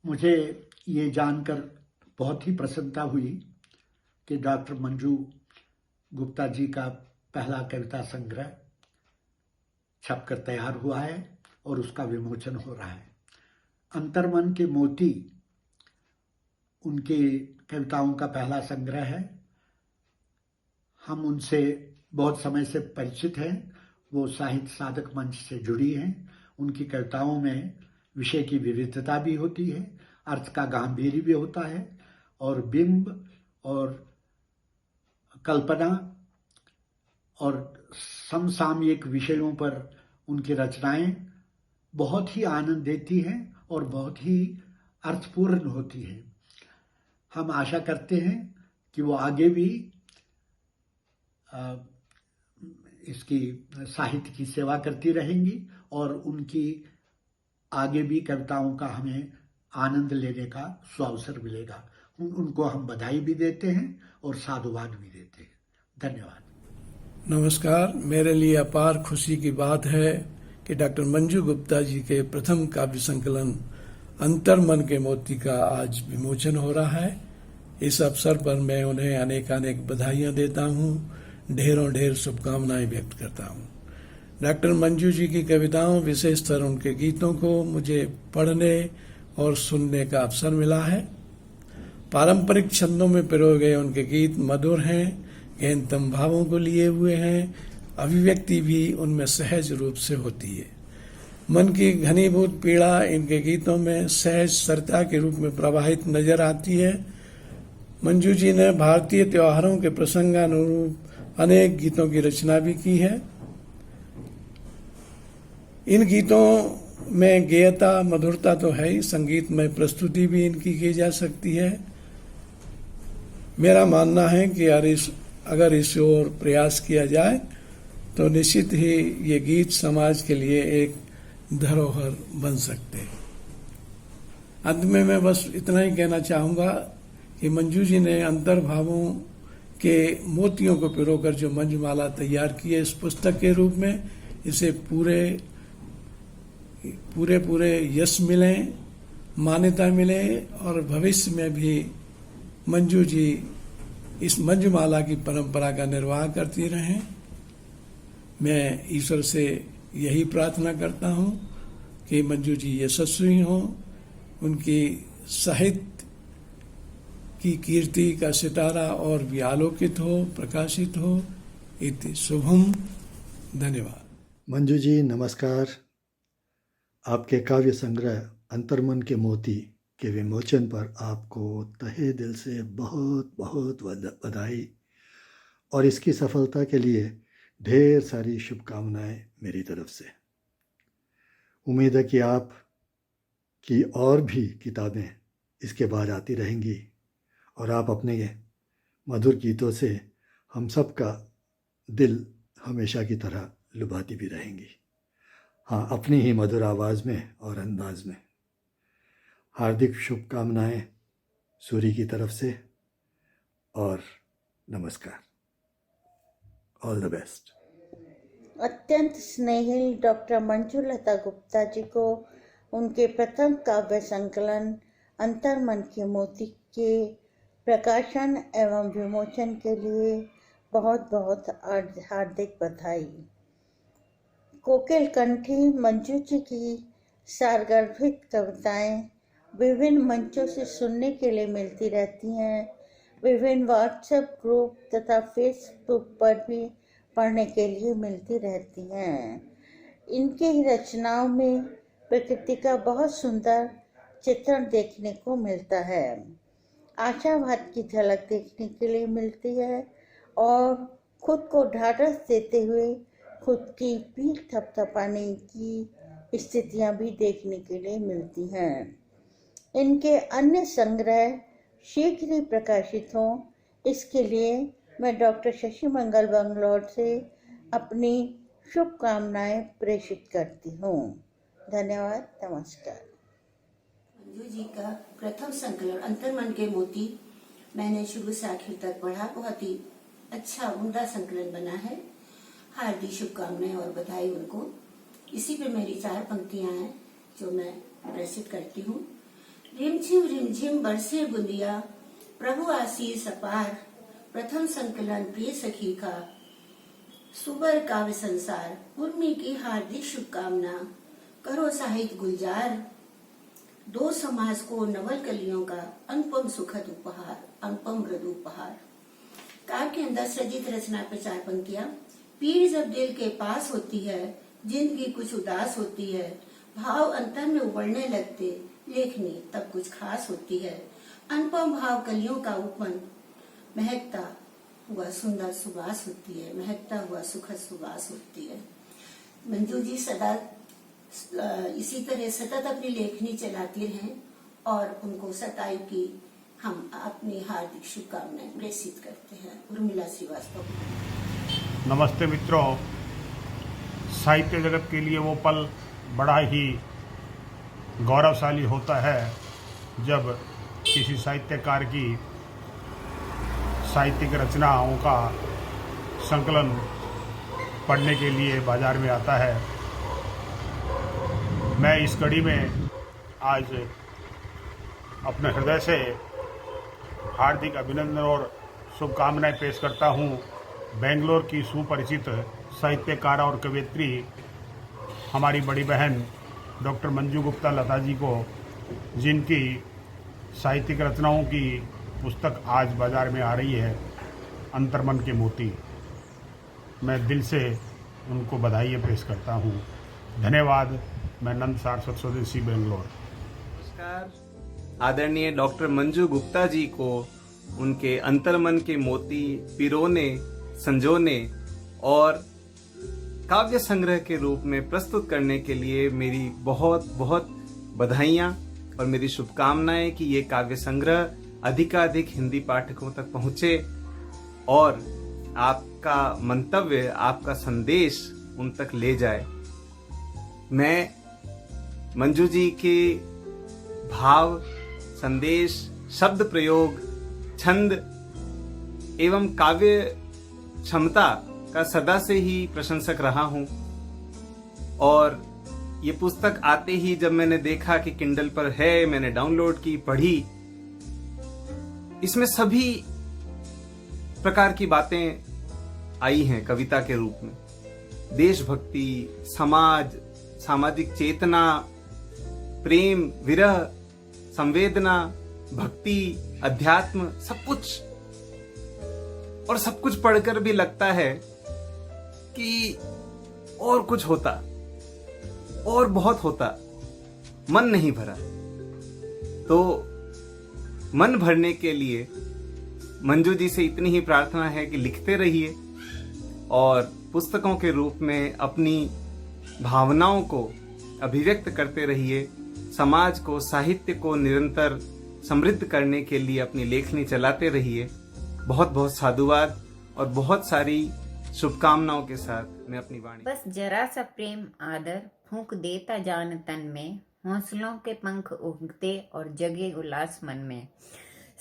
मुझे ये जानकर बहुत ही प्रसन्नता हुई कि डॉक्टर मंजू गुप्ता जी का पहला कविता संग्रह छपकर तैयार हुआ है और उसका विमोचन हो रहा है। अंतर्मन के मोती उनकी कविताओं का पहला संग्रह है। हम उनसे बहुत समय से परिचित हैं। वो साहित्य साधक मंच से जुड़ी हैं। उनकी कविताओं में विषय की विविधता भी होती है, अर्थ का गांधीर्य भी होता है और बिंब और कल्पना और समसामयिक विषयों पर उनकी रचनाएं बहुत ही आनंद देती हैं और बहुत ही अर्थपूर्ण होती हैं। हम आशा करते हैं कि वो आगे भी इसकी साहित्य की सेवा करती रहेंगी और उनकी आगे भी कविताओं का हमें आनंद लेने का सुअवसर मिलेगा। उनको हम बधाई भी देते हैं और साधुवाद भी देते हैं। धन्यवाद। नमस्कार। मेरे लिए अपार खुशी की बात है कि डॉक्टर मंजू गुप्ता जी के प्रथम काव्य संकलन अंतर्मन के मोती का आज विमोचन हो रहा है। इस अवसर पर मैं उन्हें अनेकानेक बधाइयां देता हूं, ढेरों ढेर शुभकामनाएं व्यक्त करता हूं। डॉक्टर मंजू जी की कविताओं, विशेषकर उनके गीतों को मुझे पढ़ने और सुनने का अवसर मिला है। पारंपरिक छंदों में पिरोए गए उनके गीत मधुर हैं, गहनतम भावों को लिए हुए हैं, अभिव्यक्ति भी उनमें सहज रूप से होती है। मन की घनीभूत पीड़ा इनके गीतों में सहज सरता के रूप में प्रवाहित नजर आती है। मंजू जी ने भारतीय त्योहारों के प्रसंगानुरूप अनेक गीतों की रचना भी की है। इन गीतों में गेयता, मधुरता तो है ही, संगीतमय प्रस्तुति भी इनकी की जा सकती है। मेरा मानना है कि अगर इस ओर प्रयास किया जाए तो निश्चित ही ये गीत समाज के लिए एक धरोहर बन सकते हैं। अंत में मैं बस इतना ही कहना चाहूंगा कि मंजू जी ने अंतर्भावों के मोतियों को पिरोकर जो मंजुमाला तैयार की है इस पुस्तक के रूप में, इसे पूरे यश मिले, मान्यता मिले और भविष्य में भी मंजू जी इस मंजुमाला की परंपरा का निर्वाह करती रहें। मैं ईश्वर से यही प्रार्थना करता हूं कि मंजू जी यशस्वी हों, उनकी साहित्य की कीर्ति का सितारा और भी आलोकित हो, प्रकाशित हो। इति शुभम। धन्यवाद। मंजू जी नमस्कार। आपके काव्य संग्रह अंतर्मन के मोती के विमोचन पर आपको तहे दिल से बहुत बहुत बधाई और इसकी सफलता के लिए ढेर सारी शुभकामनाएं मेरी तरफ से। उम्मीद है कि आप की और भी किताबें इसके बाद आती रहेंगी और आप अपने मधुर गीतों से हम सब का दिल हमेशा की तरह लुभाती भी रहेंगी। हाँ, अपनी ही मधुर आवाज़ में और अंदाज में। हार्दिक शुभकामनाएं सूरी की तरफ से और नमस्कार। All the best. अत्यंत स्नेहिल डॉक्टर मंजुलता गुप्ता जी को उनके प्रथम काव्य संकलन अंतर्मन के मोती के प्रकाशन एवं विमोचन के लिए बहुत बहुत हार्दिक बधाई। कोकिल कंठी मंजू जी की सारगर्भित कविताएं विभिन्न मंचों से सुनने के लिए मिलती रहती हैं। विभिन्न व्हाट्सएप ग्रुप तथा फेसबुक पर भी पढ़ने के लिए मिलती रहती हैं। इनके ही रचनाओं में प्रकृति का बहुत सुंदर चित्रण देखने को मिलता है, आशावाद की झलक देखने के लिए मिलती है और खुद को ढाढ़स देते हुए खुद की पीठ थपथपाने की स्थितियां भी देखने के लिए मिलती हैं। इनके अन्य संग्रह शीघ्र ही प्रकाशित हों, इसके लिए मैं डॉक्टर शशि मंगल बंगलौर से अपनी शुभकामनाएं प्रेषित करती हूँ। धन्यवाद। नमस्कार। मंजू जी का प्रथम संकलन अंतर्मन के मोती मैंने शुरू से आखिर तक पढ़ा। बहुत ही अच्छा उम्दा संकलन बना है। हार्दिक शुभकामनाएं और बधाई उनको। इसी पे मेरी 4 पंक्तियां हैं जो मैं प्रेषित करती हूँ। रिमझिम बरसे बुंदिया, प्रभु आशीष अपार। प्रथम संकलन प्रिय सखी का, सुबर काव्य संसार। उर्मी की हार्दिक शुभकामना, करो साहित्य गुलजार। दो समाज को नवल कलियों का अनुपम सुखद उपहार, अनुपम मृदु उपहार। काव्य के अंदर सृजित रचना पे 4 पंक्तियां। पीड़ जब दिल के पास होती है, जिंदगी कुछ उदास होती है, भाव अंतर में उबलने लगते, लेखनी तब कुछ खास होती है। अनुपम भाव कलियों का उपवन, महकता हुआ सुंदर सुबास होती है, महकता हुआ सुखद सुबास होती है। मंजू जी सदा इसी तरह सतत अपनी लेखनी चलाती रहें और उनको सताई की हम अपनी हार्दिक शुभकामनाएं प्रेषित करते हैं। उर्मिला श्रीवास्तव। नमस्ते मित्रों, साहित्य जगत के लिए वो पल बड़ा ही गौरवशाली होता है जब किसी साहित्यकार की साहित्यिक रचनाओं का संकलन पढ़ने के लिए बाजार में आता है। मैं इस कड़ी में आज अपने हृदय से हार्दिक अभिनंदन और शुभकामनाएं पेश करता हूं बेंगलोर की सुपरिचित साहित्यकार और कवयित्री हमारी बड़ी बहन डॉक्टर मंजू गुप्ता लता जी को, जिनकी साहित्यिक रचनाओं की पुस्तक आज बाज़ार में आ रही है, अंतर्मन के मोती। मैं दिल से उनको बधाई पेश करता हूँ। धन्यवाद। मैं नंद सारस्वत स्वदेशी, बेंगलोर। नमस्कार। आदरणीय डॉक्टर मंजू गुप्ता जी को उनके अंतर्मन के मोती पिरोने, संजोने और काव्य संग्रह के रूप में प्रस्तुत करने के लिए मेरी बहुत बहुत बधाइयाँ और मेरी शुभकामनाएं कि ये काव्य संग्रह अधिकाधिक हिंदी पाठकों तक पहुँचे और आपका मंतव्य, आपका संदेश उन तक ले जाए। मैं मंजू जी के भाव, संदेश, शब्द प्रयोग, छंद एवं काव्य क्षमता का सदा से ही प्रशंसक रहा हूं और ये पुस्तक आते ही जब मैंने देखा कि किंडल पर है, मैंने डाउनलोड की, पढ़ी। इसमें सभी प्रकार की बातें आई हैं कविता के रूप में। देशभक्ति, समाज, सामाजिक चेतना, प्रेम, विरह, संवेदना, भक्ति, अध्यात्म, सब कुछ। और सब कुछ पढ़कर भी लगता है कि और कुछ होता, और बहुत होता, मन नहीं भरा। तो मन भरने के लिए मंजू जी से इतनी ही प्रार्थना है कि लिखते रहिए और पुस्तकों के रूप में अपनी भावनाओं को अभिव्यक्त करते रहिए। समाज को, साहित्य को निरंतर समृद्ध करने के लिए अपनी लेखनी चलाते रहिए। बहुत बहुत साधुवाद और बहुत सारी शुभकामनाओं के साथ मैं अपनी वाणी। बस जरा सा प्रेम आदर फूंक देता जान तन में, हौसलों के पंख उगते और जगे उल्लास मन में।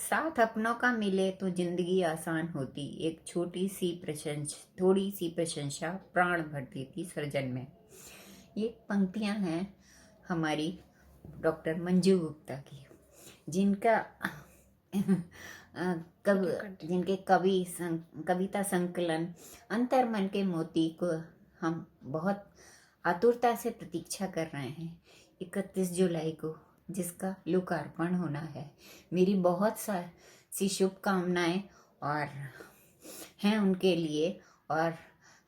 साथ अपनों का मिले तो जिंदगी आसान होती, एक थोड़ी सी प्रशंसा प्राण भर देती सृजन में। ये पंक्तियां हैं हमारी डॉक्टर मंजू गुप्ता की, जिनके कविता संकलन अंतर्मन के मोती को हम बहुत आतुरता से प्रतीक्षा कर रहे हैं 31 जुलाई को, जिसका लोकार्पण होना है। मेरी बहुत सी शुभकामनाएं और हैं उनके लिए और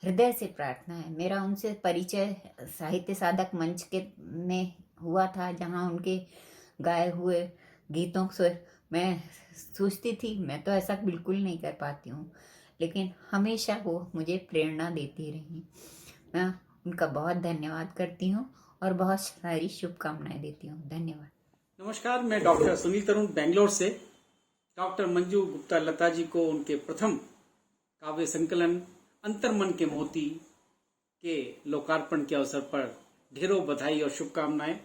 हृदय से प्रार्थना है। मेरा उनसे परिचय साहित्य साधक मंच के में हुआ था, जहां उनके गाए हुए गीतों से मैं सोचती थी मैं तो ऐसा बिल्कुल नहीं कर पाती हूँ, लेकिन हमेशा वो मुझे प्रेरणा देती रही। मैं उनका बहुत धन्यवाद करती हूँ और बहुत सारी शुभकामनाएं देती हूँ। धन्यवाद। नमस्कार, मैं डॉक्टर सुनील तरुण बेंगलोर से डॉक्टर मंजू गुप्ता लता जी को उनके प्रथम काव्य संकलन अंतर्मन के मोती के लोकार्पण के अवसर पर ढेरों बधाई और शुभकामनाएं।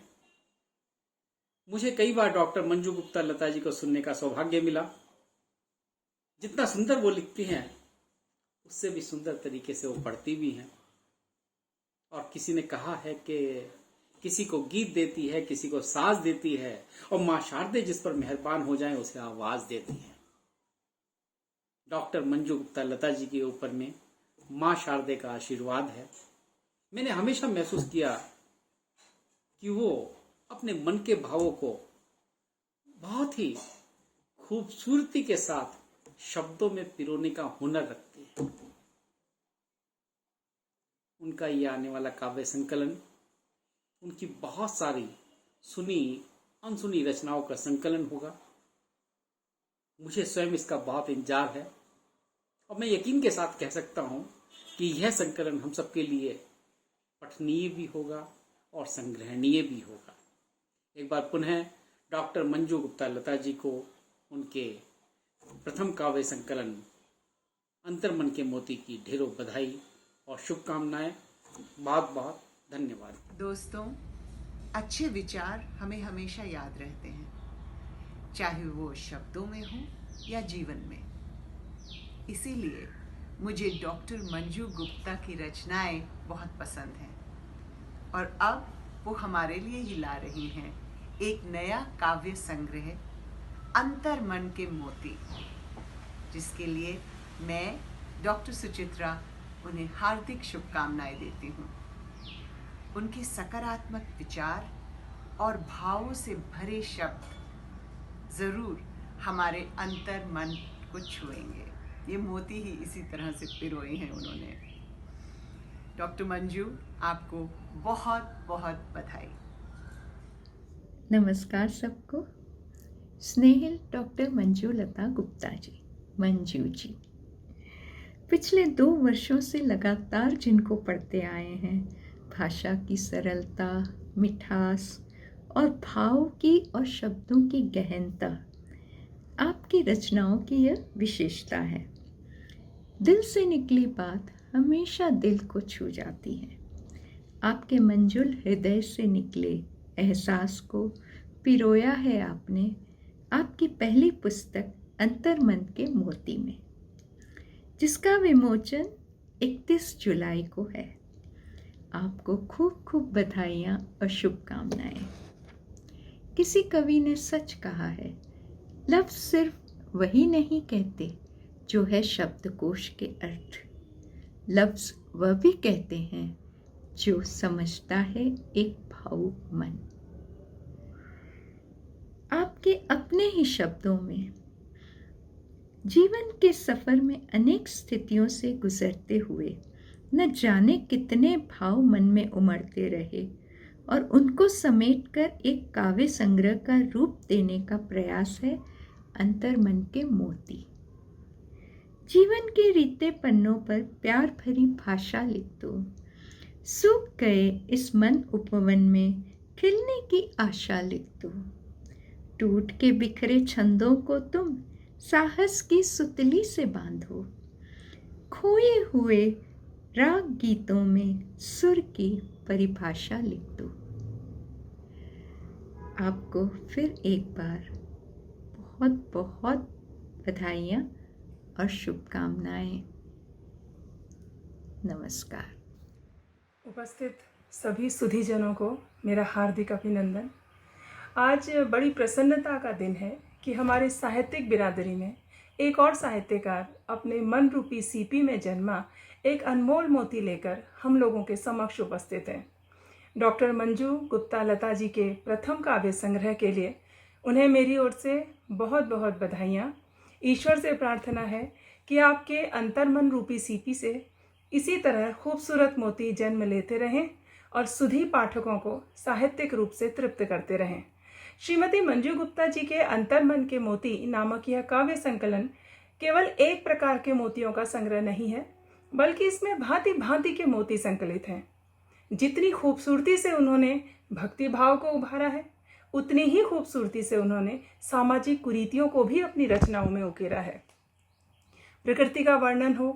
मुझे कई बार डॉक्टर मंजू गुप्ता लता जी को सुनने का सौभाग्य मिला। जितना सुंदर वो लिखती हैं उससे भी सुंदर तरीके से वो पढ़ती भी हैं। और किसी ने कहा है कि किसी को गीत देती है, किसी को साज देती है, और मां शारदे जिस पर मेहरबान हो जाए उसे आवाज देती है। डॉक्टर मंजू गुप्ता लता जी के ऊपर में मां शारदे का आशीर्वाद है। मैंने हमेशा महसूस किया कि वो अपने मन के भावों को बहुत ही खूबसूरती के साथ शब्दों में पिरोने का हुनर रखती है। उनका ये आने वाला काव्य संकलन उनकी बहुत सारी सुनी अनसुनी रचनाओं का संकलन होगा। मुझे स्वयं इसका बहुत इंतजार है और मैं यकीन के साथ कह सकता हूं कि यह संकलन हम सबके लिए पठनीय भी होगा और संग्रहणीय भी होगा। एक बार पुनः डॉक्टर मंजू गुप्ता लता जी को उनके प्रथम काव्य संकलन अंतर्मन के मोती की ढेरों बधाई और शुभकामनाएं। बहुत बहुत धन्यवाद। दोस्तों, अच्छे विचार हमें हमेशा याद रहते हैं, चाहे वो शब्दों में हो या जीवन में। इसीलिए मुझे डॉक्टर मंजू गुप्ता की रचनाएं बहुत पसंद हैं और अब वो हमारे लिए ही ला रही हैं एक नया काव्य संग्रह अंतर्मन के मोती, जिसके लिए मैं डॉक्टर सुचित्रा उन्हें हार्दिक शुभकामनाएं देती हूँ। उनके सकारात्मक विचार और भावों से भरे शब्द जरूर हमारे अंतर मन को छुएंगे। ये मोती ही इसी तरह से पिरोए हैं उन्होंने। डॉक्टर मंजू, आपको बहुत बहुत बधाई। नमस्कार सबको। स्नेहिल डॉक्टर मंजू लता गुप्ता जी, मंजू जी, पिछले 2 वर्षों से लगातार जिनको पढ़ते आए हैं, भाषा की सरलता, मिठास और भाव की और शब्दों की गहनता आपकी रचनाओं की यह विशेषता है। दिल से निकली बात हमेशा दिल को छू जाती है। आपके मंजुल हृदय से निकले एहसास को पिरोया है आपने आपकी पहली पुस्तक अंतर्मन के मोती में, जिसका विमोचन 31 जुलाई को है। आपको खूब खूब बधाइयाँ और शुभकामनाएं। किसी कवि ने सच कहा है, लफ्ज़ सिर्फ वही नहीं कहते जो है शब्दकोश के अर्थ, लफ्ज़ वह भी कहते हैं जो समझता है एक भावुक मन। आपके अपने ही शब्दों में जीवन के सफ़र में अनेक स्थितियों से गुजरते हुए न जाने कितने भाव मन में उमड़ते रहे और उनको समेटकर एक काव्य संग्रह का रूप देने का प्रयास है अंतर्मन के मोती। जीवन के रीते पन्नों पर प्यार भरी भाषा लिख दो, सूख गए इस मन उपवन में खिलने की आशा लिख दो। टूट के बिखरे छंदों को तुम साहस की सुतली से बांधो, खोए हुए राग गीतों में सुर की परिभाषा लिख दो। आपको फिर एक बार बहुत बहुत बधाइयाँ और शुभकामनाएं। नमस्कार। उपस्थित सभी सुधीजनों को मेरा हार्दिक अभिनंदन। आज बड़ी प्रसन्नता का दिन है कि हमारे साहित्यिक बिरादरी में एक और साहित्यकार अपने मन रूपी सीपी में जन्मा एक अनमोल मोती लेकर हम लोगों के समक्ष उपस्थित हैं। डॉक्टर मंजू गुप्ता लता जी के प्रथम काव्य संग्रह के लिए उन्हें मेरी ओर से बहुत बहुत बधाइयाँ। ईश्वर से प्रार्थना है कि आपके अंतर्मन रूपी सीपी से इसी तरह खूबसूरत मोती जन्म लेते रहें और सुधी पाठकों को साहित्यिक रूप से तृप्त करते रहें। श्रीमती मंजू गुप्ता जी के अंतर्मन के मोती नामक यह काव्य संकलन केवल एक प्रकार के मोतियों का संग्रह नहीं है, बल्कि इसमें भांति भांति के मोती संकलित हैं। जितनी खूबसूरती से उन्होंने भक्ति भाव को उभारा है, उतनी ही खूबसूरती से उन्होंने सामाजिक कुरीतियों को भी अपनी रचनाओं में उकेरा है। प्रकृति का वर्णन हो,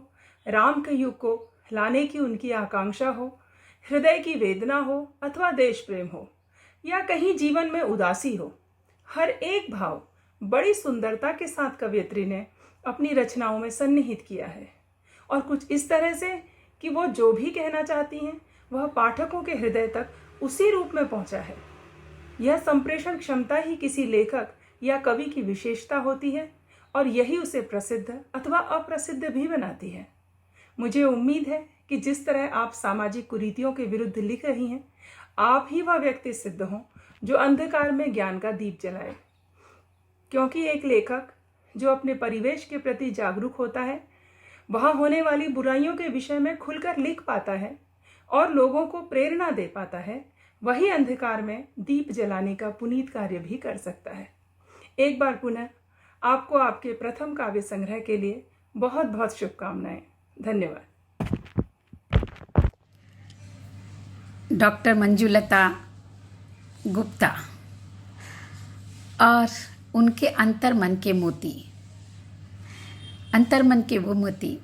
राम के युग को लाने की उनकी आकांक्षा हो, हृदय की वेदना हो अथवा देश प्रेम हो या कहीं जीवन में उदासी हो, हर एक भाव बड़ी सुंदरता के साथ कवयित्री ने अपनी रचनाओं में सन्निहित किया है और कुछ इस तरह से कि वो जो भी कहना चाहती हैं वह पाठकों के हृदय तक उसी रूप में पहुंचा है। यह संप्रेषण क्षमता ही किसी लेखक या कवि की विशेषता होती है और यही उसे प्रसिद्ध अथवा अप्रसिद्ध भी बनाती है। मुझे उम्मीद है कि जिस तरह आप सामाजिक कुरीतियों के विरुद्ध लिख रही हैं, आप ही वह व्यक्ति सिद्ध हों जो अंधकार में ज्ञान का दीप जलाए। क्योंकि एक लेखक जो अपने परिवेश के प्रति जागरूक होता है, वह होने वाली बुराइयों के विषय में खुलकर लिख पाता है और लोगों को प्रेरणा दे पाता है, वही अंधकार में दीप जलाने का पुनीत कार्य भी कर सकता है। एक बार पुनः आपको आपके प्रथम काव्य संग्रह के लिए बहुत बहुत शुभकामनाएं। धन्यवाद। डॉक्टर मंजुलता गुप्ता और उनके अंतर्मन के मोती, अंतर्मन के वो मोती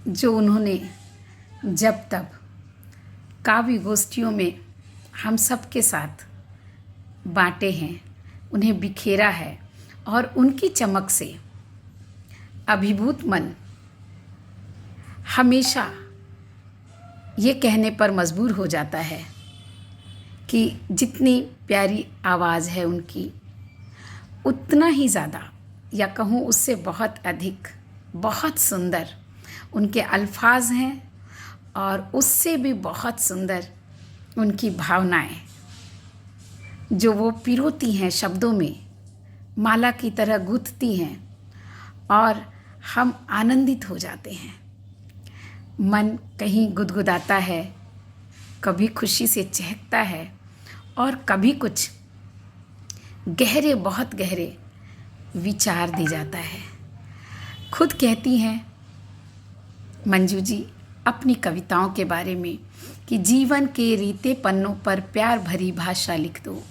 जो उन्होंने जब तब काव्य गोष्ठियों में हम सब के साथ बांटे हैं, उन्हें बिखेरा है और उनकी चमक से अभिभूत मन हमेशा ये कहने पर मजबूर हो जाता है कि जितनी प्यारी आवाज़ है उनकी, उतना ही ज़्यादा या कहूँ उससे बहुत अधिक बहुत सुंदर उनके अल्फाज हैं और उससे भी बहुत सुंदर उनकी भावनाएं जो वो पिरोती हैं शब्दों में, माला की तरह गूंथती हैं और हम आनंदित हो जाते हैं। मन कहीं गुदगुदाता है, कभी खुशी से चहकता है और कभी कुछ गहरे बहुत गहरे विचार दे जाता है। खुद कहती हैं मंजू जी अपनी कविताओं के बारे में कि जीवन के रीते पन्नों पर प्यार भरी भाषा लिख दो,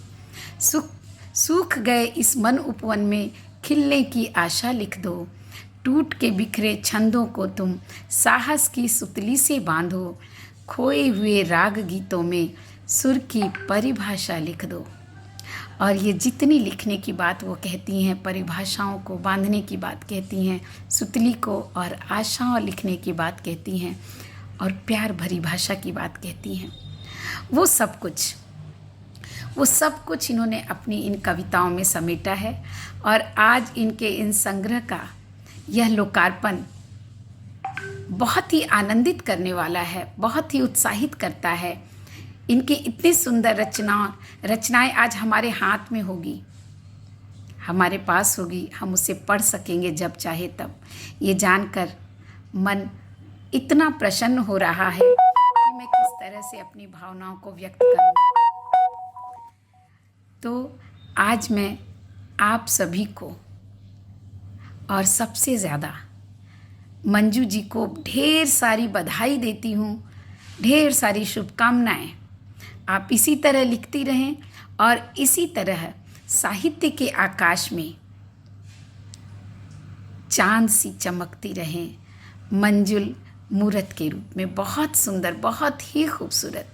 सूख गए इस मन उपवन में खिलने की आशा लिख दो, टूट के बिखरे छंदों को तुम साहस की सुतली से बांधो, खोए हुए राग गीतों में सुर की परिभाषा लिख दो। और ये जितनी लिखने की बात वो कहती हैं, परिभाषाओं को बांधने की बात कहती हैं, सुतली को और आशाओं लिखने की बात कहती हैं और प्यार भरी भाषा की बात कहती हैं, वो सब कुछ इन्होंने अपनी इन कविताओं में समेटा है। और आज इनके इन संग्रह का यह लोकार्पण बहुत ही आनंदित करने वाला है, बहुत ही उत्साहित करता है। इनकी इतनी सुंदर रचनाएं आज हमारे हाथ में होगी, हमारे पास होगी, हम उसे पढ़ सकेंगे जब चाहे तब। ये जानकर मन इतना प्रसन्न हो रहा है कि मैं किस तरह से अपनी भावनाओं को व्यक्त करूं। तो आज मैं आप सभी को और सबसे ज़्यादा मंजू जी को ढेर सारी बधाई देती हूँ, ढेर सारी शुभकामनाएं। आप इसी तरह लिखती रहें और इसी तरह साहित्य के आकाश में चांद सी चमकती रहें, मंजुल मूरत के रूप में। बहुत सुंदर, बहुत ही खूबसूरत।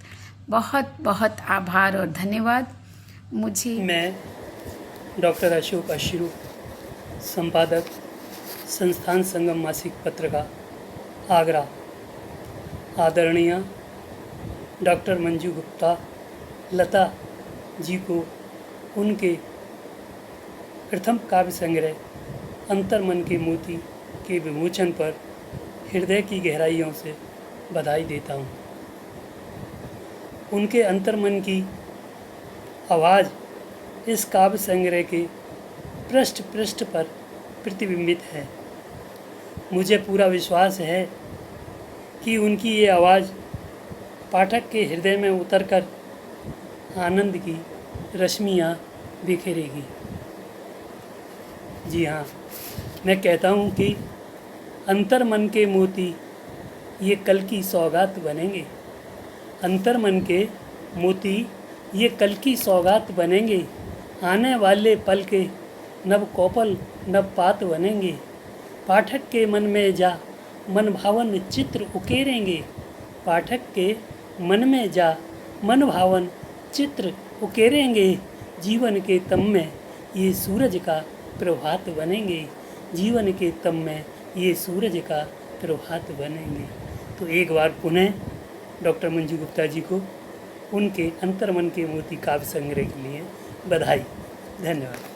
बहुत बहुत आभार और धन्यवाद। मैं डॉक्टर अशोक अश्रू, संपादक संस्थान संगम मासिक पत्रिका आगरा, आदरणीय डॉक्टर मंजू गुप्ता लता जी को उनके प्रथम काव्य संग्रह अंतर्मन के मोती के विमोचन पर हृदय की गहराइयों से बधाई देता हूँ। उनके अंतर्मन की आवाज़ इस काव्य संग्रह के पृष्ठ पृष्ठ पर प्रतिबिंबित है। मुझे पूरा विश्वास है कि उनकी ये आवाज़ पाठक के हृदय में उतरकर आनंद की रश्मियाँ बिखेरेगी। जी हाँ, मैं कहता हूँ कि अंतर्मन के मोती ये कल की सौगात बनेंगे। अंतर्मन के मोती ये कल की सौगात बनेंगे। आने वाले पल के नव कोपल नव पात बनेंगे। पाठक के मन में जा मन भावन चित्र उकेरेंगे। पाठक के मन में जा मन भावन चित्र उकेरेंगे। जीवन के तम में ये सूरज का प्रभात बनेंगे। जीवन के तम में ये सूरज का प्रभात बनेंगे। तो एक बार पुनः डॉक्टर मंजू गुप्ता जी को उनके अंतर्मन के मोती काव्य संग्रह के लिए बधाई। धन्यवाद।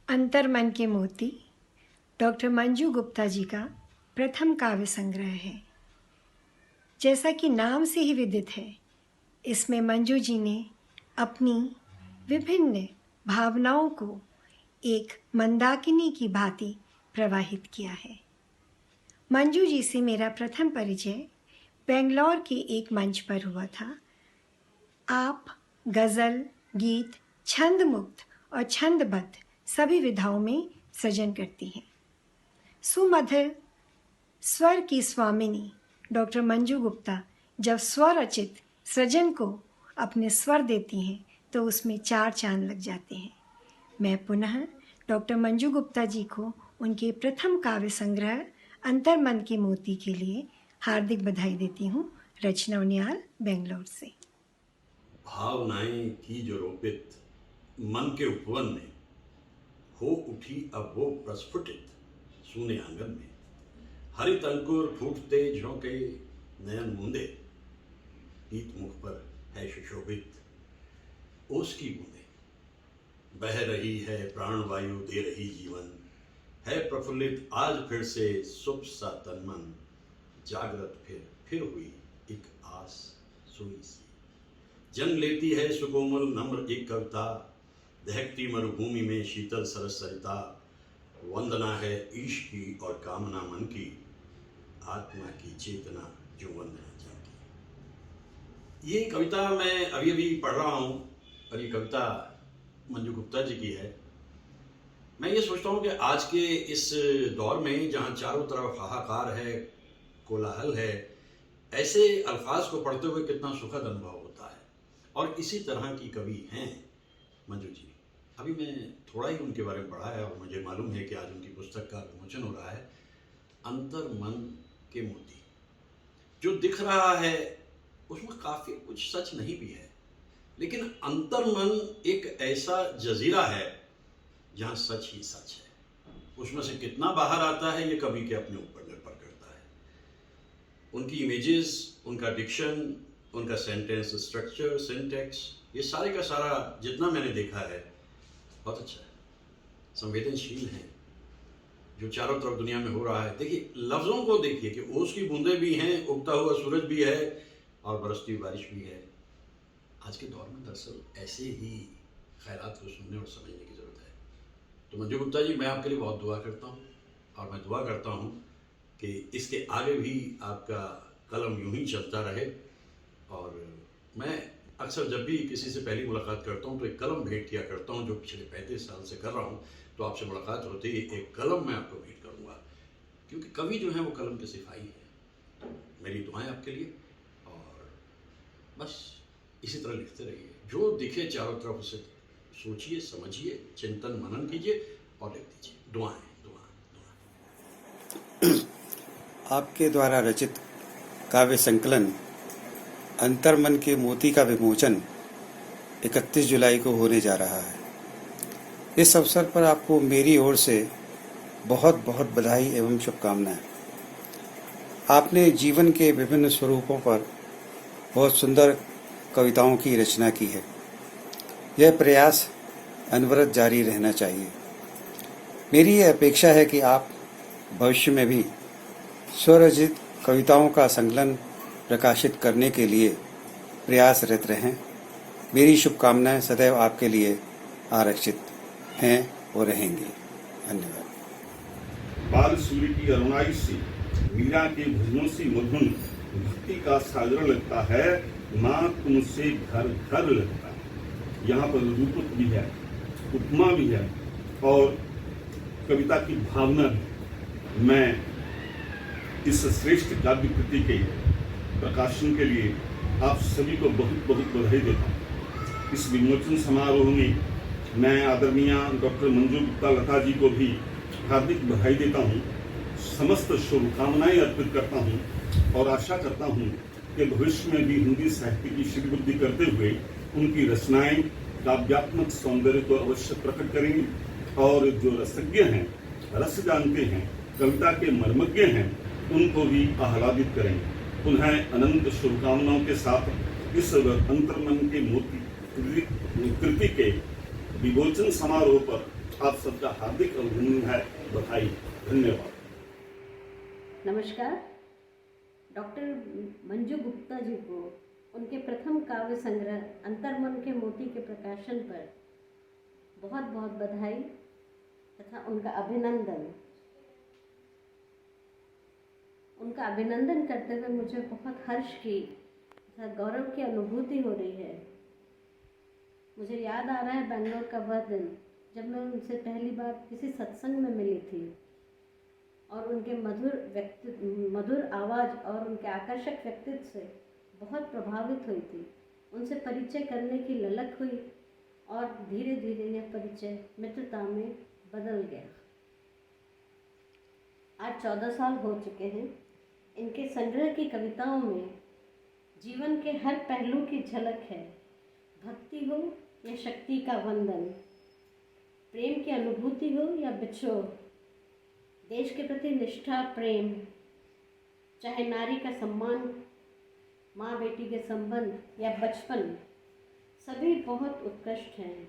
अंतर्मन के मोती डॉक्टर मंजू गुप्ता जी का प्रथम काव्य संग्रह है। जैसा कि नाम से ही विदित है, इसमें मंजू जी ने अपनी विभिन्न भावनाओं को एक मंदाकिनी की भांति प्रवाहित किया है। मंजू जी से मेरा प्रथम परिचय बेंगलौर के एक मंच पर हुआ था। आप गज़ल, गीत, छंद मुक्त और छंदबद्ध सभी विधाओं में सृजन करती हैं। सुमधुर स्वर की स्वामिनी डॉक्टर मंजू गुप्ता जब स्वरचित सृजन को अपने स्वर देती हैं तो उसमें 4 चांद लग जाते हैं। मैं पुनः डॉक्टर मंजू गुप्ता जी को उनके प्रथम काव्य संग्रह अंतर्मन के मोती के लिए हार्दिक बधाई देती हूँ। रचना उनियाल, बेंगलोर से। भावनाएं की जो रोपित मन के उपवन में हो उठी अब वो प्रस्फुटित सूने आंगन में, हरित अंकुर फूटते झोंके नयन मूंदे, पीत मुख पर है सुशोभित ओस की बूंदे, बह रही है प्राणवायु दे रही जीवन, है प्रफुल्लित आज फिर से सुप्त सा तन मन, जागृत फिर हुई एक आस सोई सी, जन्म लेती है सुकोमल नम्र एक कविता, दहकती मरुभूमि में शीतल सरस सरिता, वंदना है ईश की और कामना मन की, आत्मा की चेतना जो वंदना जन की। ये कविता मैं अभी अभी पढ़ रहा हूँ और ये कविता मंजू गुप्ता जी की है। मैं ये सोचता हूँ कि आज के इस दौर में जहाँ चारों तरफ हाहाकार है, कोलाहल है, ऐसे अल्फाज को पढ़ते हुए कितना सुखद अनुभव होता है। और इसी तरह की कवि हैं मंजू जी। अभी मैं थोड़ा ही उनके बारे में पढ़ा है और मुझे मालूम है कि आज उनकी पुस्तक का विमोचन हो रहा है, अंतर्मन के मोती। जो दिख रहा है उसमें काफ़ी कुछ सच नहीं भी है, लेकिन अंतर्मन एक ऐसा जजीरा है जहाँ सच ही सच है। उसमें से कितना बाहर आता है ये कवि के अपने ऊपर निर्भर करता है। उनकी इमेजेस, उनका डिक्शन, उनका सेंटेंस स्ट्रक्चर, सिंटैक्स, ये सारे का सारा जितना मैंने देखा है बहुत अच्छा है, संवेदनशील है। जो चारों तरफ दुनिया में हो रहा है, देखिए लफ्ज़ों को देखिए कि ओस की बूंदें भी हैं, उगता हुआ सूरज भी है और बरसती हुई बारिश भी है। आज के दौर में दरअसल ऐसे ही ख्यालात को सुनने और समझने की ज़रूरत है। तो मंजू गुप्ता जी, मैं आपके लिए बहुत दुआ करता हूँ और मैं दुआ करता हूँ कि इसके आगे भी आपका कलम यूं ही चलता रहे। और मैं अक्सर जब भी किसी से पहली मुलाकात करता हूँ तो एक कलम भेंट किया करता हूँ, जो पिछले 35 साल से कर रहा हूँ। तो आपसे मुलाकात होते ही एक कलम मैं आपको भेंट करूँगा, क्योंकि कवि जो है वो कलम के सिपाही है। तो मेरी दुआएं आपके लिए, और बस इसी तरह लिखते रहिए। जो दिखे चारों तरफ उसे सोचिए, समझिए, चिंतन मनन कीजिए और लिख दीजिए। दुआएं दुआएं दुआएं। आपके द्वारा रचित काव्य संकलन अंतर्मन के मोती का विमोचन 31 जुलाई को होने जा रहा है। इस अवसर पर आपको मेरी ओर से बहुत बहुत बधाई एवं शुभकामनाएं। आपने जीवन के विभिन्न स्वरूपों पर बहुत सुंदर कविताओं की रचना की है। यह प्रयास अनवरत जारी रहना चाहिए। मेरी यह अपेक्षा है कि आप भविष्य में भी स्वरचित कविताओं का संकलन प्रकाशित करने के लिए प्रयासरत रहें। मेरी शुभकामनाएं सदैव आपके लिए आरक्षित हैं और रहेंगी। धन्यवाद। बाल सूर्य की अरुणाई से, मीरा के भजनों से मधुन भक्ति का सागर लगता है, माँ तुमसे घर घर लगता है। यहाँ पर रूपक भी है, उपमा भी है और कविता की भावना भी। मैं इस श्रेष्ठ काव्य कृति के प्रकाशन के लिए आप सभी को बहुत बहुत बधाई देता हूँ। इस विमोचन समारोह में मैं आदरणीय डॉक्टर मंजू गुप्ता लता जी को भी हार्दिक बधाई देता हूँ, समस्त शुभकामनाएं अर्पित करता हूँ और आशा करता हूँ कि भविष्य में भी हिंदी साहित्य की श्रीवृद्धि करते हुए उनकी रचनाएं काव्यात्मक सौंदर्य को अवश्य प्रकट करेंगी और जो रसज्ञ हैं, रस जानते हैं, कविता के मर्मज्ञ हैं, उनको भी आह्लादित करेंगे। पुनः अनंत शुभकामनाओं के साथ इस अंतर्मन के मोती कृति के विमोचन समारोह पर आप सबका हार्दिक अभिनंदन है, बधाई, धन्यवाद। नमस्कार। डॉक्टर मंजू गुप्ता जी को उनके प्रथम काव्य संग्रह अंतर्मन के मोती के प्रकाशन पर बहुत बहुत बधाई तथा उनका अभिनंदन। उनका अभिनंदन करते हुए मुझे बहुत हर्ष की तथा गौरव की अनुभूति हो रही है। मुझे याद आ रहा है बेंगलोर का वह दिन जब मैं उनसे पहली बार किसी सत्संग में मिली थी और उनके मधुर आवाज़ और उनके आकर्षक व्यक्तित्व से बहुत प्रभावित हुई थी। उनसे परिचय करने की ललक हुई और धीरे धीरे यह परिचय मित्रता में बदल गया। आज 14 साल हो चुके हैं। इनके संग्रह की कविताओं में जीवन के हर पहलू की झलक है। भक्ति हो या शक्ति का वंदन, प्रेम की अनुभूति हो या बिछोह, देश के प्रति निष्ठा प्रेम, चाहे नारी का सम्मान, माँ बेटी के संबंध या बचपन, सभी बहुत उत्कृष्ट हैं।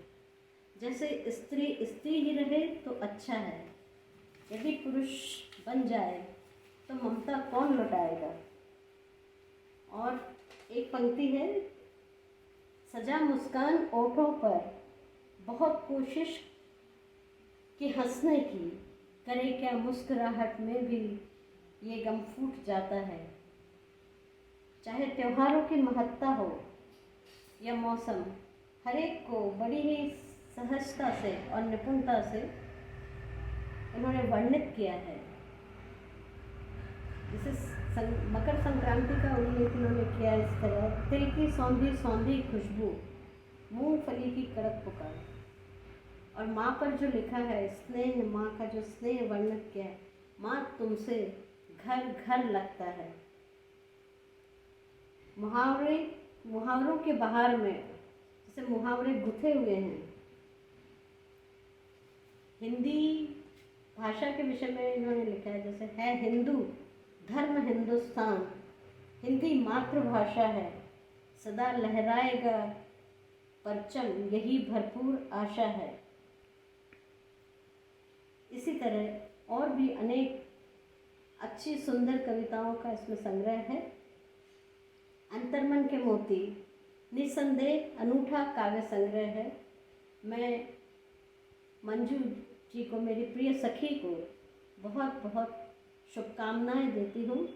जैसे स्त्री स्त्री ही रहे तो अच्छा है, यदि पुरुष बन जाए तो ममता कौन लौटाएगा। और एक पंक्ति है, सजा मुस्कान ओठों पर, बहुत कोशिश कि हंसने की, करे क्या मुस्कुराहट में भी ये गम फूट जाता है। चाहे त्योहारों की महत्ता हो या मौसम, हर एक को बड़ी ही सहजता से और निपुणता से उन्होंने वर्णित किया है। जैसे मकर संक्रांति का उल्लेख उन्होंने किया इस तरह, तिल की सौंधी सौंधी खुशबू, मूंगफली की कड़क पुकार। और माँ पर जो लिखा है स्नेह, माँ का जो स्नेह वर्णित किया है, माँ तुमसे घर घर लगता है। मुहावरों के बहार में जैसे मुहावरे गुथे हुए हैं। हिंदी भाषा के विषय में इन्होंने लिखा है, जैसे है हिंदू धर्म हिंदुस्तान, हिंदी मातृभाषा है, सदा लहराएगा परचम, यही भरपूर आशा है। इसी तरह और भी अनेक अच्छी सुंदर कविताओं का इसमें संग्रह है। अंतर्मन के मोती निसंदेह अनूठा काव्य संग्रह है। मैं मंजू जी को, मेरी प्रिय सखी को बहुत बहुत शुभकामनाएं देती हूँ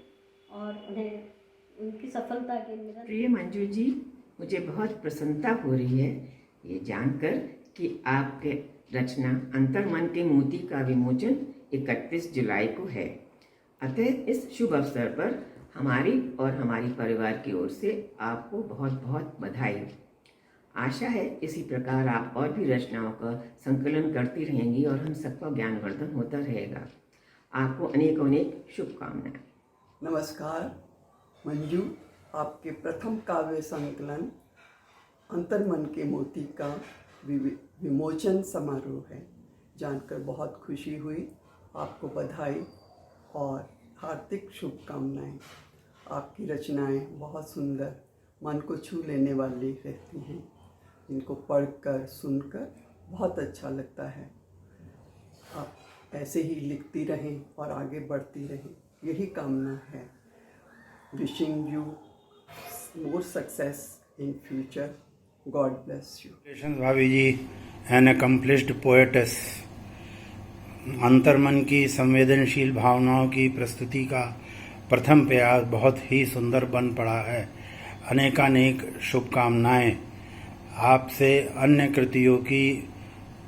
और उन्हें उनकी सफलता के लिए। प्रिय मंजू जी, मुझे बहुत प्रसन्नता हो रही है ये जानकर कि आपके रचना अंतर्मन के मोती का विमोचन 31 जुलाई को है। अतः इस शुभ अवसर पर हमारी और हमारी परिवार की ओर से आपको बहुत बहुत बधाई। आशा है इसी प्रकार आप और भी रचनाओं का संकलन करती रहेंगी और हम सबका ज्ञानवर्धन होता रहेगा। आपको अनेक अनेक शुभकामनाएं। नमस्कार मंजू, आपके प्रथम काव्य संकलन अंतर्मन के मोती का विमोचन समारोह है। जानकर बहुत खुशी हुई। आपको बधाई और हार्दिक शुभकामनाएं। आपकी रचनाएं बहुत सुंदर, मन को छू लेने वाली रहती हैं। इनको पढ़कर सुनकर बहुत अच्छा लगता है। आप ऐसे ही लिखती रहें और आगे बढ़ती रहें, यही कामना है। Wishing you more success in future. God bless you. भाभी जी, एन अकम्प्लिश्ड पोएटेस, अंतर्मन की संवेदनशील भावनाओं की प्रस्तुति का प्रथम प्रयास बहुत ही सुंदर बन पड़ा है। अनेकानेक शुभकामनाएं। आपसे अन्य कृतियों की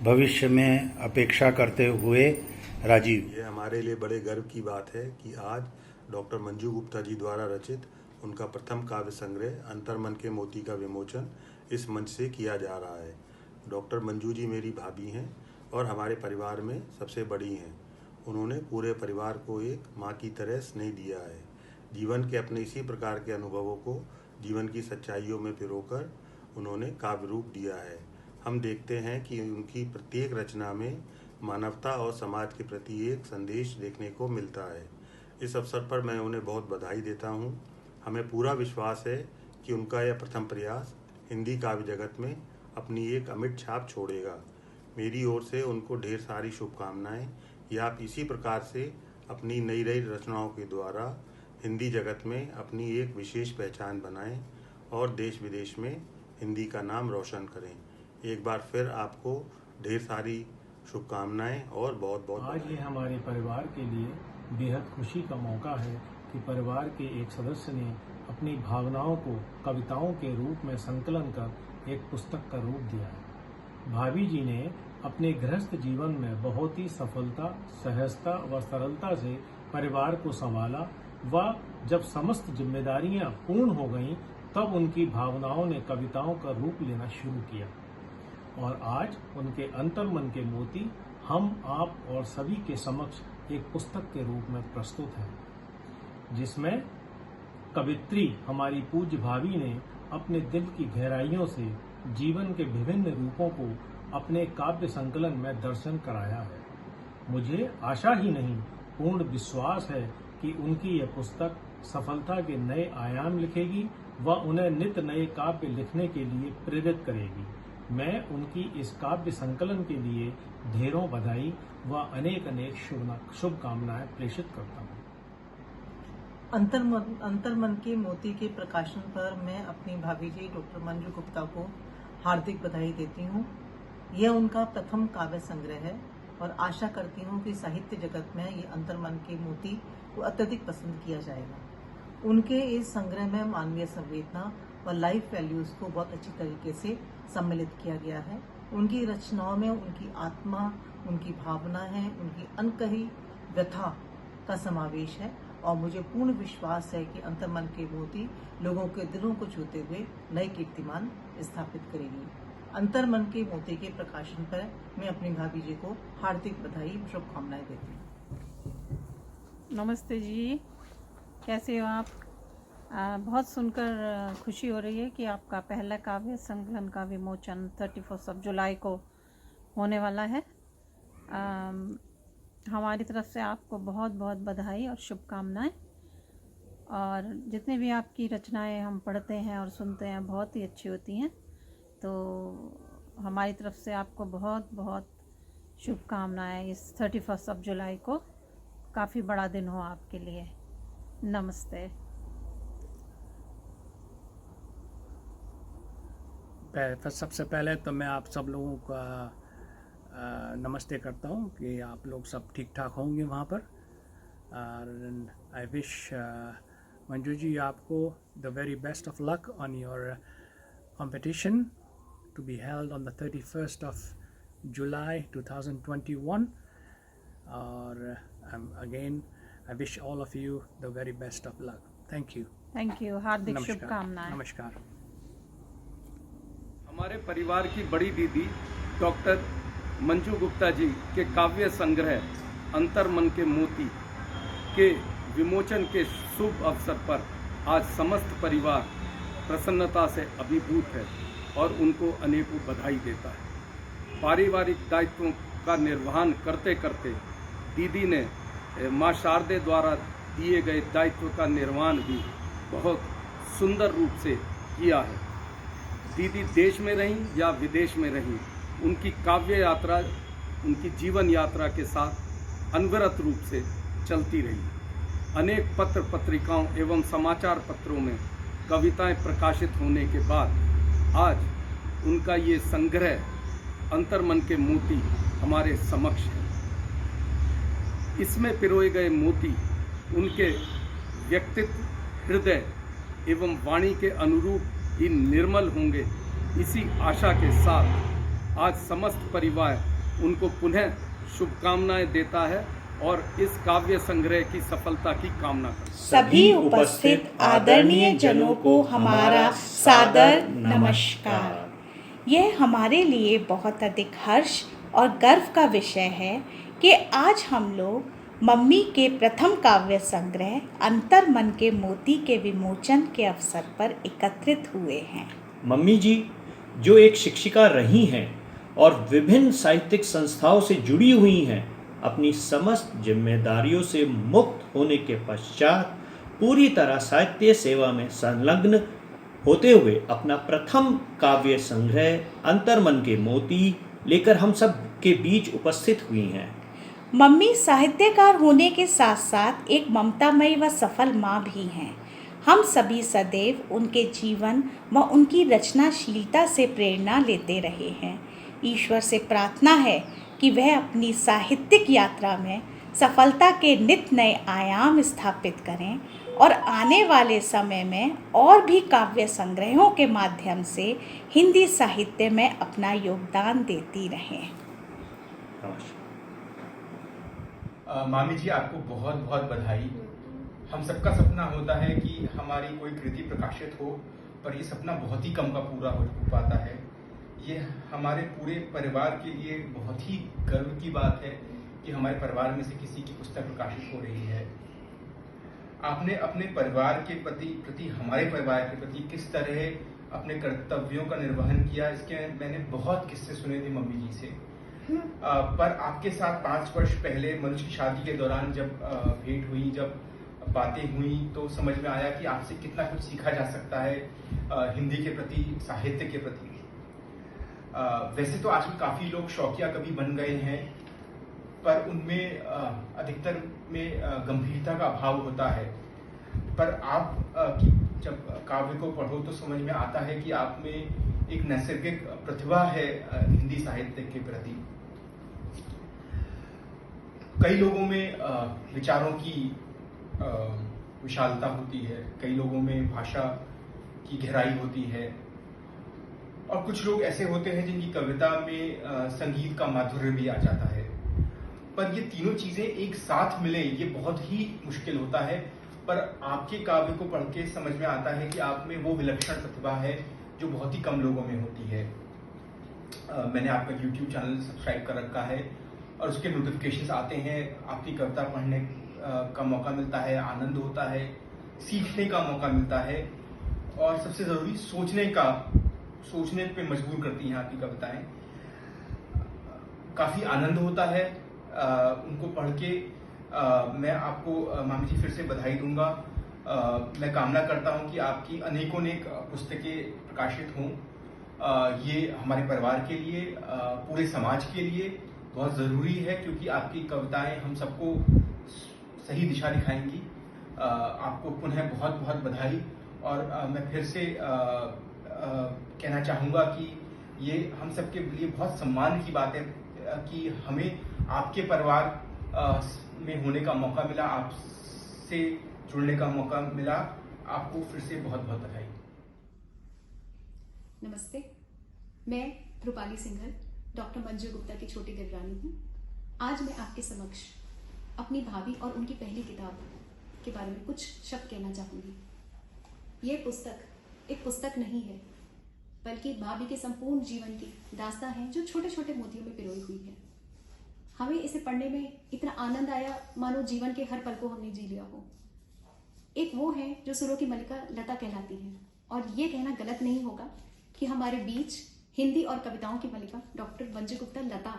भविष्य में अपेक्षा करते हुए राजीव। ये हमारे लिए बड़े गर्व की बात है कि आज डॉक्टर मंजू गुप्ता जी द्वारा रचित उनका प्रथम काव्य संग्रह अंतर्मन के मोती का विमोचन इस मंच से किया जा रहा है। डॉक्टर मंजू जी मेरी भाभी हैं और हमारे परिवार में सबसे बड़ी हैं। उन्होंने पूरे परिवार को एक माँ की तरह स्नेह दिया है। जीवन के अपने इसी प्रकार के अनुभवों को जीवन की सच्चाइयों में पिरोकर उन्होंने काव्य रूप दिया है। हम देखते हैं कि उनकी प्रत्येक रचना में मानवता और समाज के प्रति एक संदेश देखने को मिलता है। इस अवसर पर मैं उन्हें बहुत बधाई देता हूँ। हमें पूरा विश्वास है कि उनका यह प्रथम प्रयास हिंदी काव्य जगत में अपनी एक अमिट छाप छोड़ेगा। मेरी ओर से उनको ढेर सारी शुभकामनाएं कि आप इसी प्रकार से अपनी नई नई रचनाओं के द्वारा हिंदी जगत में अपनी एक विशेष पहचान बनाएं और देश विदेश में हिंदी का नाम रोशन करें। एक बार फिर आपको ढेर सारी शुभकामनाएं और बहुत बहुत आज ये हमारे परिवार के लिए बेहद खुशी का मौका है कि परिवार के एक सदस्य ने अपनी भावनाओं को कविताओं के रूप में संकलन कर एक पुस्तक का रूप दिया है। भाभी जी ने अपने गृहस्थ जीवन में बहुत ही सफलता, सहजता व सरलता से परिवार को संभाला व जब समस्त जिम्मेदारियां पूर्ण हो गईं, तब उनकी भावनाओं ने कविताओं का रूप लेना शुरू किया और आज उनके अंतर्मन के मोती हम, आप और सभी के समक्ष एक पुस्तक के रूप में प्रस्तुत है, जिसमें कवित्री हमारी पूज्य भाभी ने अपने दिल की गहराइयों से जीवन के विभिन्न रूपों को अपने काव्य संकलन में दर्शन कराया है। मुझे आशा ही नहीं, पूर्ण विश्वास है कि उनकी यह पुस्तक सफलता के नए आयाम लिखेगी व उन्हें नित नए काव्य लिखने के लिए प्रेरित करेगी। मैं उनकी इस काव्य संकलन के लिए ढेरों बधाई व अनेक अनेक शुभकामनाएं प्रेषित करता हूँ। अंतर्मन के मोती के प्रकाशन पर मैं अपनी भाभी जी डॉक्टर मंजू गुप्ता को हार्दिक बधाई देती हूँ। यह उनका प्रथम काव्य संग्रह है और आशा करती हूँ कि साहित्य जगत में ये अंतर्मन के मोती को अत्यधिक पसंद किया जाएगा। उनके इस संग्रह में मानवीय संवेदना व लाइफ वैल्यूज को बहुत अच्छी तरीके से सम्मिलित किया गया है। उनकी रचनाओं में उनकी आत्मा, उनकी भावना है, उनकी अनकही व्यथा का समावेश है और मुझे पूर्ण विश्वास है कि अंतर्मन के मोती लोगों के दिलों को छूते हुए नए कीर्तिमान स्थापित करेगी। अंतर्मन के मोती के प्रकाशन पर मैं अपनी भाभी जी को हार्दिक बधाई शुभकामनाएं देती हूँ। नमस्ते जी, कैसे हो आप? बहुत सुनकर खुशी हो रही है कि आपका पहला काव्य संकलन का विमोचन 31 जुलाई को होने वाला है। हमारी तरफ से आपको बहुत बहुत बधाई और शुभकामनाएं। और जितने भी आपकी रचनाएं हम पढ़ते हैं और सुनते हैं बहुत ही अच्छी होती हैं, तो हमारी तरफ से आपको बहुत बहुत शुभकामनाएं। इस 31 जुलाई को काफ़ी बड़ा दिन हो आपके लिए। नमस्ते। सबसे पहले तो मैं आप सब लोगों का नमस्ते करता हूँ कि आप लोग सब ठीक ठाक होंगे वहाँ पर। और आई विश मंजू जी आपको the very best of luck on your competition to be held on the 31st of July 2021. और again I wish all of you the very best of luck. Thank you. Thank you. हार्दिक शुभकामनाएं। नमस्कार। हमारे परिवार की बड़ी दीदी doctor Manju Gupta ji के काव्य संग्रह अंतर्मन के मोती के विमोचन के शुभ अवसर पर आज समस्त परिवार प्रसन्नता से अभिभूत है और उनको अनेकों बधाई देता है। पारिवारिक दायित्वों का निर्वहन करते करते दीदी ने माँ शारदे द्वारा दिए गए दायित्व का निर्वहन भी बहुत सुंदर रूप से किया है। दीदी देश में रहीं या विदेश में रहीं, उनकी काव्य यात्रा उनकी जीवन यात्रा के साथ अनवरत रूप से चलती रही। अनेक पत्र पत्रिकाओं एवं समाचार पत्रों में कविताएं प्रकाशित होने के बाद आज उनका ये संग्रह अंतर्मन के मोती हमारे समक्ष है। इसमें पिरोए गए मोती उनके व्यक्तित्व, हृदय एवं वाणी के अनुरूप ही निर्मल होंगे, इसी आशा के साथ आज समस्त परिवार उनको पुनः शुभकामनाएं देता है और इस काव्य संग्रह की सफलता की कामना करता है। सभी उपस्थित आदरणीय जनों को हमारा सादर नमस्कार। यह हमारे लिए बहुत अधिक हर्ष और गर्व का विषय है कि आज हम लोग मम्मी के प्रथम काव्य संग्रह अंतर्मन के मोती के विमोचन के अवसर पर एकत्रित हुए हैं। मम्मी जी जो एक शिक्षिका रही हैं और विभिन्न साहित्यिक संस्थाओं से जुड़ी हुई हैं, अपनी समस्त जिम्मेदारियों से मुक्त होने के पश्चात पूरी तरह साहित्य सेवा में संलग्न होते हुए अपना प्रथम काव्य संग्रह अंतर्मन के मोती लेकर हम सब के बीच उपस्थित हुई हैं। मम्मी साहित्यकार होने के साथ साथ एक ममतामयी व सफल माँ भी हैं। हम सभी सदैव उनके जीवन व उनकी रचनाशीलता से प्रेरणा लेते रहे हैं। ईश्वर से प्रार्थना है कि वह अपनी साहित्यिक यात्रा में सफलता के नित नए आयाम स्थापित करें और आने वाले समय में और भी काव्य संग्रहों के माध्यम से हिंदी साहित्य में अपना योगदान देती रहें। मामी जी, आपको बहुत बहुत बधाई। हम सबका सपना होता है कि हमारी कोई कृति प्रकाशित हो, पर ये सपना बहुत ही कम का पूरा हो पाता है। ये हमारे पूरे परिवार के लिए बहुत ही गर्व की बात है कि हमारे परिवार में से किसी की पुस्तक प्रकाशित हो रही है। आपने अपने परिवार के प्रति हमारे परिवार के प्रति किस तरह अपने कर्तव्यों का निर्वहन किया, इसके मैंने बहुत किस्से सुने थे मम्मी जी से। पर आपके साथ 5 वर्ष पहले मनुष्य की शादी के दौरान जब भेंट हुई, जब बातें हुई, तो समझ में आया कि आपसे कितना कुछ सीखा जा सकता है हिंदी के प्रति, साहित्य के प्रति। वैसे तो आजकल काफ़ी लोग शौकिया कवि बन गए हैं, पर उनमें अधिकतर में गंभीरता का अभाव होता है। पर आप जब काव्य को पढ़ो तो समझ में आता है कि आप में एक नैसर्गिक प्रतिभा है हिंदी साहित्य के प्रति। कई लोगों में विचारों की विशालता होती है, कई लोगों में भाषा की गहराई होती है, और कुछ लोग ऐसे होते हैं जिनकी कविता में संगीत का माधुर्य भी आ जाता है। पर ये तीनों चीजें एक साथ मिले ये बहुत ही मुश्किल होता है। पर आपके काव्य को पढ़ के समझ में आता है कि आप में वो विलक्षण प्रतिभा है जो बहुत ही कम लोगों में होती है। मैंने आपका YouTube चैनल सब्सक्राइब कर रखा है और उसके नोटिफिकेशंस आते हैं। आपकी कविता पढ़ने का मौका मिलता है, आनंद होता है, सीखने का मौका मिलता है, और सबसे ज़रूरी सोचने पे मजबूर करती हैं आपकी कविताएं। काफ़ी आनंद होता है उनको पढ़ के। मैं आपको मामी जी फिर से बधाई दूंगा। मैं कामना करता हूं कि आपकी अनेकों पुस्तकें प्रकाशित हों। ये हमारे परिवार के लिए, पूरे समाज के लिए बहुत ज़रूरी है, क्योंकि आपकी कविताएं हम सबको सही दिशा दिखाएंगी। आपको पुनः बहुत बहुत बधाई। और मैं फिर से कहना चाहूँगा कि ये हम सबके लिए बहुत सम्मान की बात है कि हमें आपके परिवार में होने का मौका मिला, आपसे जुड़ने का मौका मिला। आपको फिर से बहुत बहुत बधाई। नमस्ते, मैं रूपाली सिंघल, डॉक्टर मंजू गुप्ता की छोटी देवरानी हूँ। आज मैं आपके समक्ष अपनी भाभी और उनकी पहली किताब के बारे में कुछ शब्द कहना चाहूँगी। ये पुस्तक एक पुस्तक नहीं है, बल्कि भाभी के संपूर्ण जीवन की दास्तां है जो छोटे छोटे मोतियों में पिरोई हुई है। हमें इसे पढ़ने में इतना आनंद आया मानो जीवन के हर पल को हमने जी लिया हो। एक वो है जो सुरों की मलिका लता कहलाती है, और ये कहना गलत नहीं होगा कि हमारे बीच हिंदी और कविताओं की मलिका डॉक्टर मंजू गुप्ता लता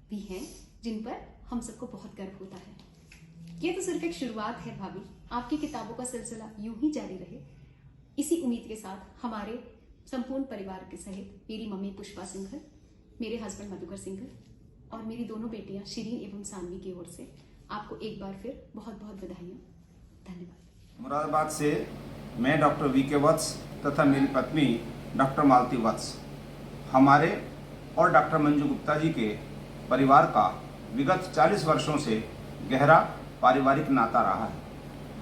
भी हैं, जिन पर हम सबको बहुत गर्व होता है। ये तो सिर्फ एक शुरुआत है भाभी, आपकी किताबों का सिलसिला यूं ही जारी रहे, इसी उम्मीद के साथ हमारे संपूर्ण परिवार के सहित मेरी मम्मी पुष्पा सिंघल, मेरे हस्बैंड मधुकर सिंघल और मेरी दोनों बेटियां शिरीन एवं सानवी की ओर से आपको एक बार फिर बहुत बहुत बधाइयाँ। धन्यवाद। मुरादाबाद से मैं डॉक्टर वी.के. वत्स तथा मेरी पत्नी डॉक्टर मालती वत्स, हमारे और डॉक्टर मंजू गुप्ता जी के परिवार का विगत 40 वर्षों से गहरा पारिवारिक नाता रहा है।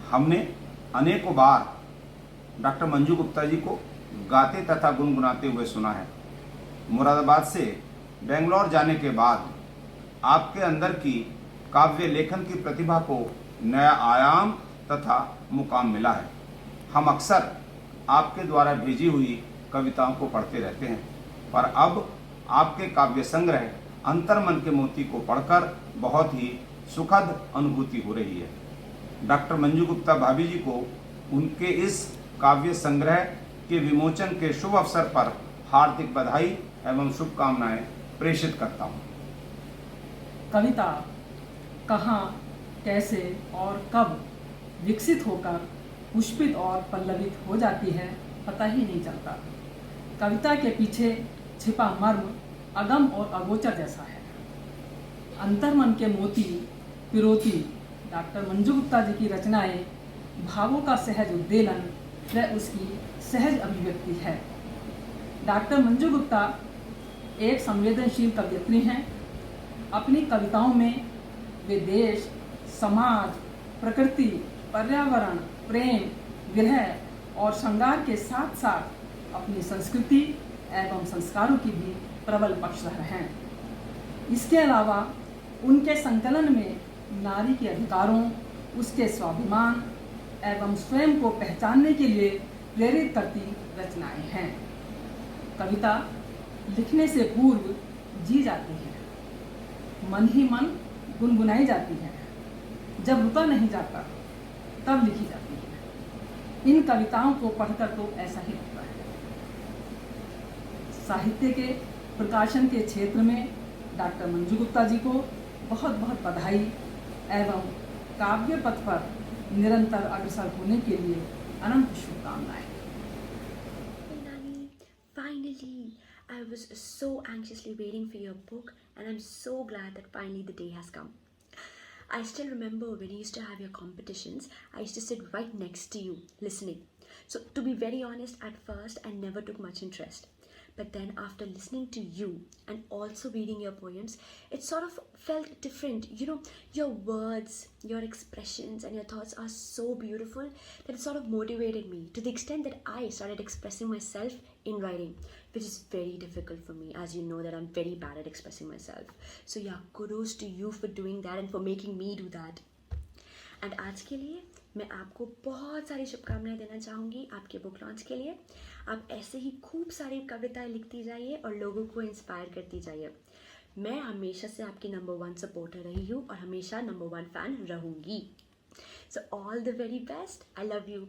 हमने अनेकों बार डॉक्टर मंजू गुप्ता जी को गाते तथा गुनगुनाते हुए सुना है। मुरादाबाद से बेंगलोर जाने के बाद आपके अंदर की काव्य लेखन की प्रतिभा को नया आयाम तथा मुकाम मिला है। हम अक्सर आपके द्वारा भेजी हुई कविताओं को पढ़ते रहते हैं, पर अब आपके काव्य संग्रह अंतर्मन के मोती को पढ़कर बहुत ही सुखद अनुभूति हो रही है। डॉक्टर मंजू गुप्ता भाभी जी को उनके इस काव्य संग्रह के विमोचन के शुभ अवसर पर हार्दिक बधाई एवं शुभकामनाएं प्रेषित करता हूँ। कविता कहाँ, कैसे और कब विकसित होकर पुष्पित और पल्लवित हो जाती है, पता ही नहीं चलता। कविता के पीछे छिपा मर्म अगम और अगोचर जैसा है। अंतर्मन के मोती पिरोती डॉक्टर मंजू गुप्ता जी की रचनाएं भावों का सहज उद्वेलन व उसकी सहज अभिव्यक्ति है। डॉक्टर मंजू गुप्ता एक संवेदनशील कवयित्री हैं। अपनी कविताओं में वे देश, समाज, प्रकृति, पर्यावरण, प्रेम, विरह और श्रृंगार के साथ साथ अपनी संस्कृति एवं संस्कारों की भी प्रबल पक्षधर हैं। इसके अलावा उनके संकलन में नारी के अधिकारों, उसके स्वाभिमान एवं स्वयं को पहचानने के लिए प्रेरित करती रचनाएं हैं। कविता लिखने से पूर्व जी जाती है, मन ही मन गुनगुनाई जाती है। जब रुका नहीं जाता तब लिखी जाती है। इन कविताओं को पढ़कर तो ऐसा ही लगता है। साहित्य के प्रकाशन के क्षेत्र में डॉक्टर मंजू गुप्ता जी को बहुत बहुत बधाई एवं काव्य पथ पर निरंतर अग्रसर होने के लिए अनंत शुभकामनाएं। Finally, I was so anxiously waiting for your book, and I'm so glad that finally the day has come. I still remember when you used to have your competitions, I used to sit right next to you, listening. So to be very honest, at first I never took much interest. But then after listening to you and also reading your poems, it sort of felt different. You know, your words, your expressions and your thoughts are so beautiful that it sort of motivated me to the extent that I started expressing myself in writing, which is very difficult for me. As you know that I'm very bad at expressing myself. So yeah, kudos to you for doing that and for making me do that. And आज के लिए मैं आपको बहुत सारी शुभकामनाएं देना चाहूँगी आपके बुक लॉन्च के लिए। आप ऐसे ही खूब सारी कविताएं लिखती जाइए और लोगों को इंस्पायर करती जाइए। मैं हमेशा से आपकी नंबर 1 सपोर्टर रही हूँ और हमेशा नंबर 1 फैन रहूँगी। So all the very best. I love you.